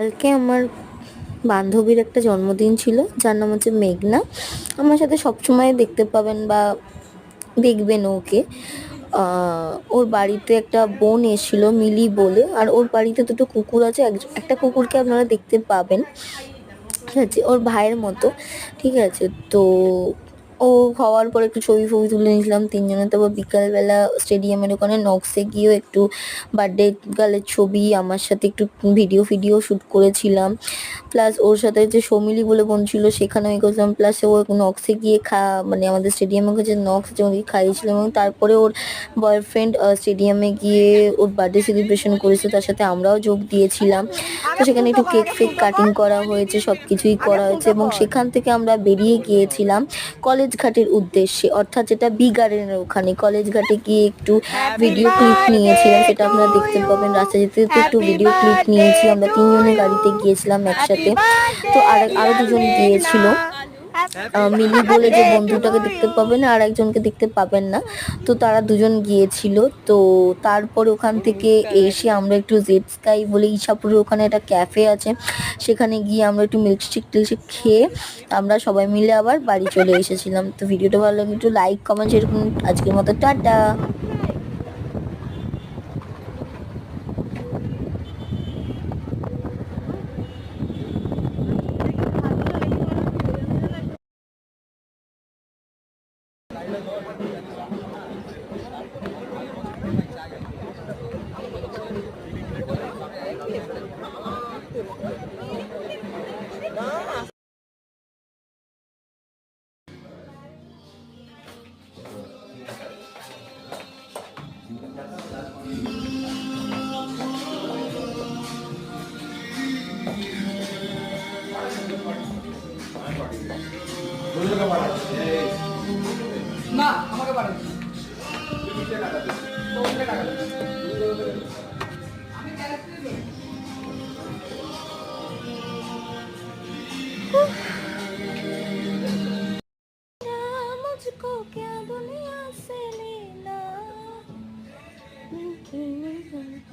কালকে আমার বান্ধবীর একটা জন্মদিন ছিল, যার নাম হচ্ছে মেঘনা। আমার সাথে সবসময় দেখতে পাবেন বা দেখবেন ওকে। ওর বাড়িতে একটা বোন এসেছিল মিলি বলে, আর ওর বাড়িতে দুটো কুকুর আছে। একটা কুকুরকে আপনারা দেখতে পাবেন, ঠিক আছে, ওর ভাইয়ের মতো। ঠিক আছে, তো ও হওয়ার পর একটু ছবি ফবি তুলে নিয়েছিলাম তিনজনে। তারপর বিকালবেলা স্টেডিয়ামের ওখানে নক্সে গিয়েও একটু বার্থডে গার্লের ছবি, আমার সাথে একটু ভিডিও শ্যুট করেছিলাম। প্লাস ওর সাথে যে সৌমিলি বলে বোন ছিল সেখানেও এ করছিলাম। প্লাস ও নক্সে গিয়ে মানে আমাদের স্টেডিয়ামের কাছে নক্স যে ওদিকে খাইয়েছিলাম, এবং তারপরে ওর বয়ফ্রেন্ড স্টেডিয়ামে গিয়ে ওর বার্থডে সেলিব্রেশন করেছিল, তার সাথে আমরাও যোগ দিয়েছিলাম। তো সেখানে একটু কেক ফেক কাটিং করা হয়েছে, সব কিছুই করা হয়েছে, এবং সেখান থেকে আমরা বেরিয়ে গিয়েছিলাম কলেজ ঘাটের উদ্দেশ্যে, অর্থাৎ যেটা বি গার্ডেনের ওখানে। কলেজ ঘাটে গিয়ে একটু ভিডিও ক্লিপ নিয়েছিলাম, সেটা আপনারা দেখতে পাবেন। রাস্তা যেতে যেতে একটু ভিডিও ক্লিপ নিয়েছি। আমরা তিনজনে গাড়িতে গিয়েছিলাম একসাথে। তো আরো দুজন গিয়েছিল, মিলি বলে যে বন্ধুটাকে দেখতে পাবেন আর একজনকে দেখতে পাবেন না। তো তারা দুজন গিয়েছিল। তো তারপরে ওখান থেকে এসে আমরা একটু জেড স্কাই বলে ইছাপুরের ওখানে একটা ক্যাফে আছে, সেখানে গিয়ে আমরা একটু মিল্কশেক টিল্কশেক খেয়ে আমরা সবাই মিলে আবার বাড়ি চলে এসেছিলাম। তো ভিডিওটা ভালো লাগলে একটু লাইক কমেন্ট শেয়ার করুন। আজকের মতো টাটা। না আমাকে পারেন मुझको क्या दुनिया से लेना, नहीं सकता।